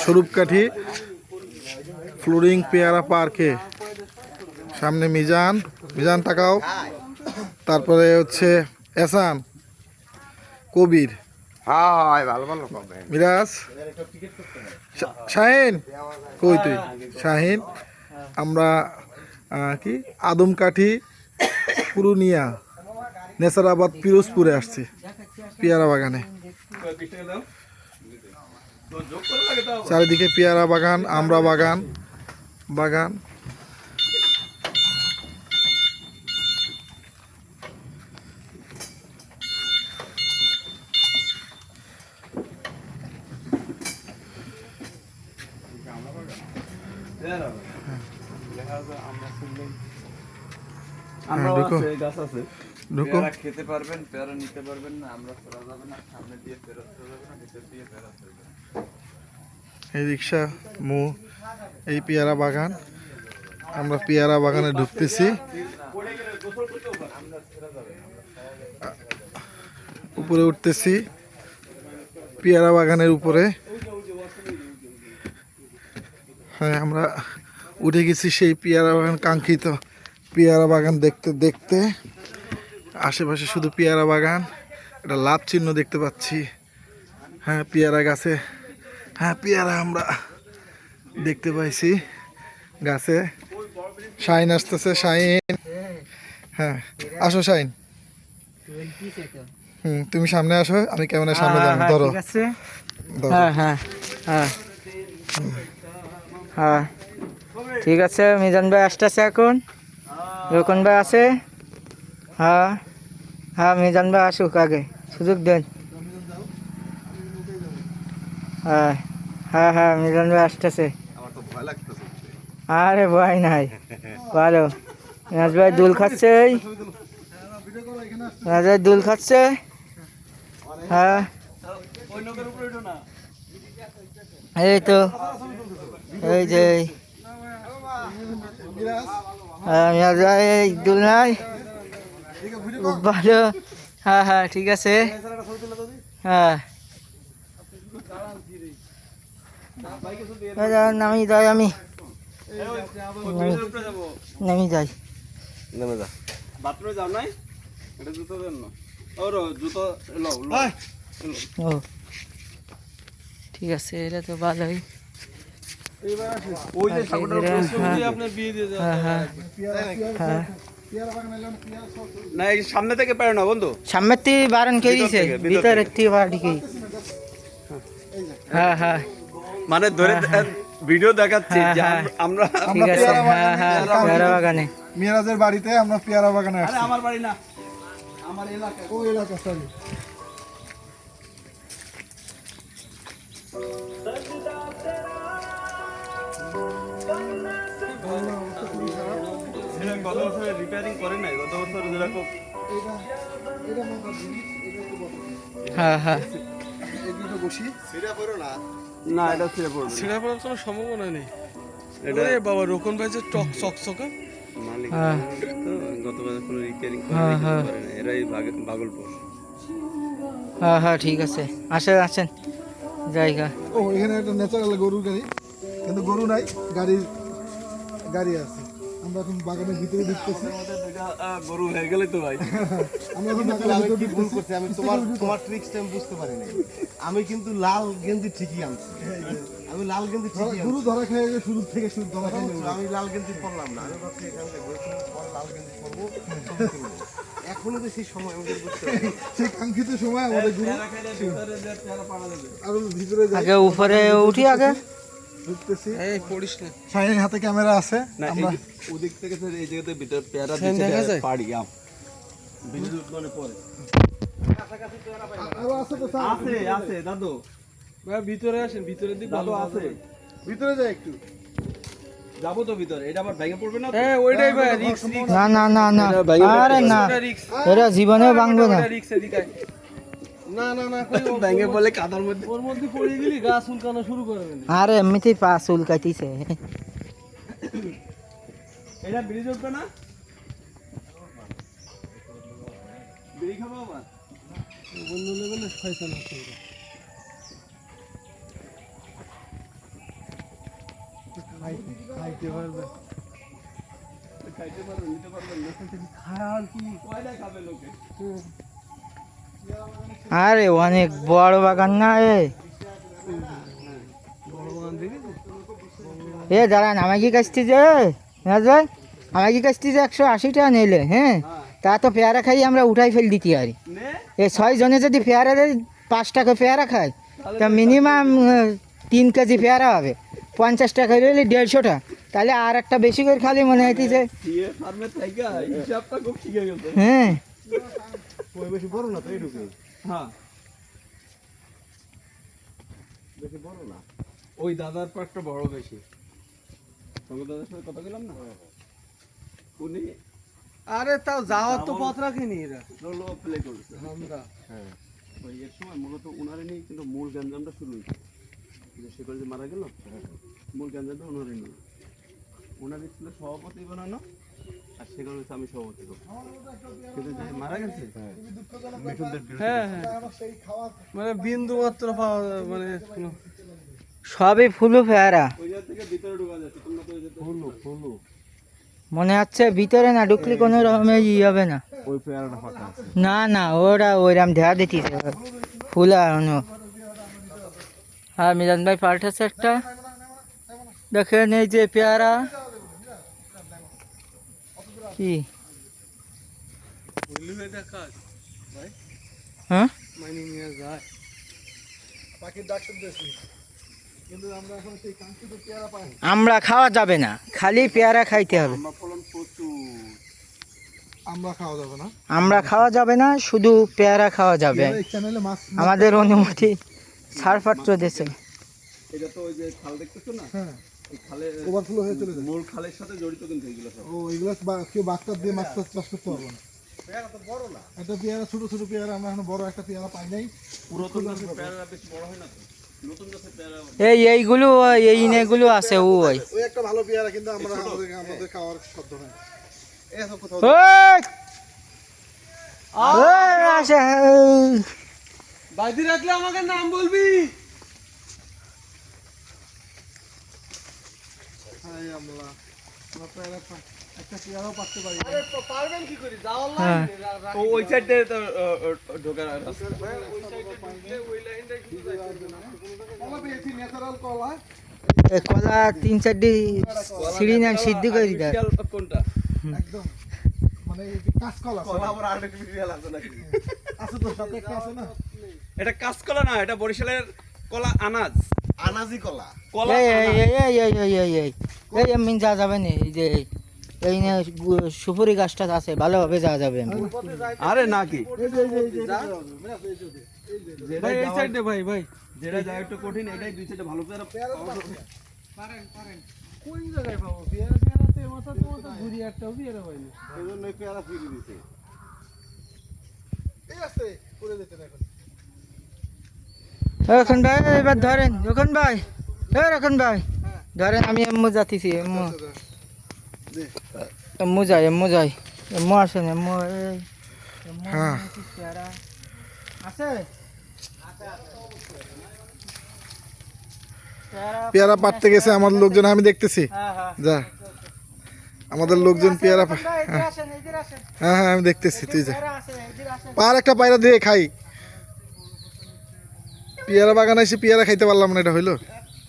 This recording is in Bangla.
স্বরূপকাঠি ফ্লোরিং পেয়ারা পার্কে সামনে মিজান মিজান তাকাও, তারপরে হচ্ছে এহসান, কবির, মিরাজ, শাহিন, কই তুই শাহিন। আমরা কি আদমকাঠি পুরুনিয়া নেসারাবাদ পিরোজপুরে আসছি পেয়ারা বাগানে। চারিদিকে পেয়ারা বাগান, আমরা বাগান বাগান। খেতে পারবেন, পেয়ারা নিতে পারবেন না, আমরা ফেরা যাবে না, সামনে দিয়ে ফেরত যাবে না, ভিতর দিয়ে ফেরত যাবে। এই রিক্সা মু এই পেয়ারা বাগান, আমরা পেয়ারা বাগানে ঢুকতেছি। উপরে উঠতেছি পেয়ারা বাগানের উপরে। হ্যাঁ, আমরা উঠে গেছি সেই পেয়ারা বাগান, কাঙ্ক্ষিত পেয়ারা বাগান দেখতে দেখতে। আশেপাশে শুধু পেয়ারা বাগান, একটা লাভ চিহ্ন দেখতে পাচ্ছি। হ্যাঁ, পেয়ারা গাছে, হ্যাঁ পেয়ারা আমরা দেখতে পাইছি গাছে। শাইন আসতেছে, শাইন, হ্যাঁ আসো শাইন। তুমি সামনে আসো, আমি ক্যামেরার সামনে যাবো, ধরো। হ্যাঁ হ্যাঁ হ্যাঁ হ্যাঁ ঠিক আছে। মিজান ভাই আসতেছে এখন, রোকন ভাই আছে। হ্যাঁ হ্যাঁ, মিজান ভাই আসুক, আগে সুযোগ দেন। হ্যাঁ হ্যাঁ হ্যাঁ, মিজান ভাই আসতেছে। আরে ভয় নাই, ভালো। মিরাজ ভাই দুল খাচ্ছে, মিরাজ ভাই দুল খাচ্ছে। হ্যাঁ এই তো, এই যে মিরাজ ভাই দুল নাই, খুব ভালো। হ্যাঁ হ্যাঁ ঠিক আছে। হ্যাঁ নামি যাই, আমি নামি যাই। ও ঠিক আছে, এটা তো ভালোই। সামনে থেকে পারে না বন্ধু, সামনের থেকে বারণ কে দিছে, ভিতরে থেকে বাড়ি কে। হ্যাঁ হ্যাঁ, মানে ধরে ভিডিও দেখাচ্ছি যে আমরা ঠিক আছে। হ্যাঁ হ্যাঁ, পেয়ারা বাগানে, মিরাজের বাড়িতে আমরা পেয়ারা বাগানে আসছি। আমার বাড়ি না, আমার এলাকা। ও এলাকা, সরি। গত বছর রিপেয়ারিং করে নাই, গত বছর যেরকম। হ্যাঁ হ্যাঁ, না এটা ছিঁড়ে পড়বে, ছিঁড়ে পড়ার কোনো সম্ভাবনা নেই। এটা বাবা রোকন ভাই যে টক চকচকা মালিক তো গত বছর কোনো রিপেয়ারিং করে নাই, এরাই ভাগলপুর। হ্যাঁ হ্যাঁ ঠিক আছে, আসেন আসেন জায়গা। ও এখানে একটা ন্যাচারাল গরুর গাড়ি, কিন্তু গরু নাই, গাড়ি আছে। আমরা এখন বাগানের ভিতরে ঢুকতেছি। গরু হয়ে গেলে তো ভাই, আমরা এখন বাগানের ভিতরে ভুল করছি, আমি তোমার ট্রিক্সটা আমি বুঝতে পারি নাই। আমি কিন্তু লাল গেঞ্জি ঠিকই আনছি, আমি লাল গেঞ্জি ঠিকই গরু ধরা খেয়ে গেলে শুরু থেকে ধরা খেয়ে আনছি। আমি লাল গেঞ্জি পরলাম না, আমি ভাবছি এখানে লাল গেঞ্জি পরবো। এখনো তো সেই সময় আমাদের বুঝতে পারি, সেই কাঙ্ক্ষিত সময় আমাদের গরু আরো ভিতরে আগে উপরে উঠি, আগে ঢুকতেছি। এই পড়িস না, শাহিনের হাতে ক্যামেরা আছে। আমরা ওদিক থেকে এই জায়গাতে ভিতর পেয়ারা দেখা যায় পাড়ি আম ভিডিও মানে পরে আরো আছে তো, স্যার আছে আছে দাদু ভাই ভিতরে আসেন, ভিতরের দিক দাদু আছে, ভিতরে যাই একটু। যাবো তো ভিতরে, এটা আবার ভেঙে পড়বে না। হ্যাঁ ওইটাই ভাই, রিক্স রিক্স, না না না না, আরে না, রিক্স, এরা জীবনেও ভাঙবে না। রিক্স এদিকে না না না, ভেঙে বলে কাদার মধ্যে ওর মধ্যে পড়ে গেলি গা চুলকানো শুরু করবে না। আরে এমনিতেই পা চুলকাইতেছে। এটা ব্রিজ উঠবে না, বিড়ি খাবো আবার বন্ধু লেভেলে ফয়সালা খাইতে পারবে খাইতে পারবেন, নিতে পারবেন না। খাওয়ার কি কয়টা খাবে লোকে? আরে অনেক বড় বাগান না বড় বাগান দেখেছো? এ দাঁড়ান, আমাকে কাছতে যে ভাই আমাকে কাছতে যে 180 টাকা নিলে, হ্যাঁ তা তো পেয়ারা খাই আমরা উঠাই ফেল দিতে পারি। নে এই 6 জনে যদি পেয়ারা দেয় 5 টাকা পেয়ারা খায়, তা মিনিমাম 3 কেজি পেয়ারা হবে, 50 টাকা হলে 150 টাকা, তাহলে আর একটা বেশি করে খালি মনে হইতেছে। দিয়ে ফার্মে থাইকা হিসাবটা খুব শিখে গেছে। হ্যাঁ ওই বেশি বড় না তো এইটুকু, হ্যাঁ, বেশি বড় না। ওই দাদার পাটটা বড় বেশি। সঙ্গে দাদার সাথে কথা বললাম না, উনি আরে তাও যাওয়ার তো পথ রাখেনি এরা। রোল প্লে করছে। আমরা হ্যাঁ ওই এর সময় মূলত উনারে নিয়ে কিন্তু মূল গ্যাঞ্জামটা শুরু হয়েছে। যে সেকল যে মারা গেল, মূল গ্যাঞ্জামটা উনারে নিয়ে। উনারে ছিল সভাপতি বানানো, আর সেকল হচ্ছে আমি সভাপতি করবো। কিন্তু যে মারা গেছে মিঠুনদের বিরুদ্ধে। হ্যাঁ হ্যাঁ, মানে বিন্দু মাত্র পাওয়া মানে কোনো- সবই ফুলু পেয়ারা, ওই জায়গা থেকে ভিতরে ঢোকা যাচ্ছে, তোমরা তো ওই যে ফুলু ফুলু মনে হচ্ছে ভিতরে না ঢুকলে কোনো রকমের হবে না। ওই পেয়ারাটা ফাঁকা আছে। না না, ওরা ওইরাম দেখা দিতেছে ফুলা অন্য। হ্যাঁ মিজান ভাই পাল্টেছে একটা, দেখেন এই যে পেয়ারা কি, বুঝলি ভাই দেখা হ্যাঁ মাইনে নিয়ে যায়। পাখির ডাক শুনতেছি, কিন্তু আমরা এখন সেই কাঙ্ক্ষিত পেয়ারা পাই না। আমরা খাওয়া যাবে না, খালি পেয়ারা খাইতে হবে। আমরা ফলন প্রচুর। আমরা খাওয়া যাবে না, আমরা খাওয়া যাবে না, শুধু পেয়ারা খাওয়া যাবে। পেয়ারা ইচ্ছা নিলে মাছ। আমাদের অনুমতি ছাড়পত্র দিয়েছে। এটা তো ওই যে খাল দেখতেছো না, হ্যাঁ, এই খালে ওভারফ্লো হয়ে চলে যায়। মূল খালের সাথে জড়িত কিন্তু এইগুলো সব। ও এগুলো কেউ বাচ্চা দিয়ে মাছ চাষ করতে পারবো না। একটা পেয়ারা, ছোট ছোট পেয়ারা, আমরা এখন বড় একটা পেয়ারা পাই নাই। পুরাতন গাছের পেয়ারা বেশি বড় হয় না তো, নতুন গাছের পেয়ারা এইগুলো এই নেগুলো আছে ওই ওই একটা ভালো পেয়ারা, কিন্তু আমরা আমাদের খাওয়ার শব্দ হয় না। এই এখন কোথাও ওই! ওই আসে, এই! বাদি রাখলে আমাকে নাম বলবি। খাই আমরা, আমরা পেয়ারা একটা পেয়ারাও পাচ্ছে পারি না। পারবেন কি করে যাওয়ার হ্যাঁ। তো ওই সাইড দিয়ে তো ঢোকার রাস্তা। কলা পেয়েছি, ন্যাচারাল কলা। এ কলা 3-4টি সিঁড়ি নেন সিদ্ধি করে দিতে হবে। বিশাল কোনটা? একদম মানে এই যে কাঁচকলা কলা আবার আর্টিফিশিয়াল আছে নাকি? আছে তো, সাথে একটা আছে না। এটা কাঁচকলা না, এটা বরিশালের কলা আনাজ। আনাজি কলা। কলা এই এই আনাজ। এই এই এই এই এই এই এই এমনি যাওয়া যাবে না, এই যে এই নে সুপুরি গাছটা আছে, ভালোভাবে যাওয়া যাবে এমনি। আরে নাকি এই যে এই যে এই যে এটা যাওয়া যাবে, মানে এই যে এই যে ভাই এই সাইডে ভাই ভাই যেটা যায় একটু কঠিন, এটাই দুই সাইডে ভালো করে কোন জায়গায় পাবো পেয়ারা? পেয়ারাতে মাথা তো মাথা ঘুরি একটাও পেয়ারা পাইনি। এই জন্য এই পেয়ারা ফিরে দিছে। এই আছে করে দিতে দেখো। রখন ভাই এবার ধরেন, রখন ভাই, রখন ভাই ধরেন, আমি এম্মু যাচ্ছি, এম্মু এম্মু যাই, এম্মু যাই, এম্মু আসেন, এম্মু এই এম্মু হ্যাঁ। পেয়ারা আছে, পেয়ারা পাড়তে গেছে আমাদের লোকজন, আমি দেখতেছি। হ্যাঁ হ্যাঁ যা, আমাদের লোকজন পেয়ারা রখন ভাই, এদিকে আসেন, এদিকে আসেন, হ্যাঁ হ্যাঁ আমি দেখতেছি, তুই যা। পেয়ারা আছে, এদিকে আসেন। পার একটা পায়রা দিয়ে খাই। পেয়ারা বাগান এসে পেয়ারা খাইতে পারলাম না, এটা হইলো?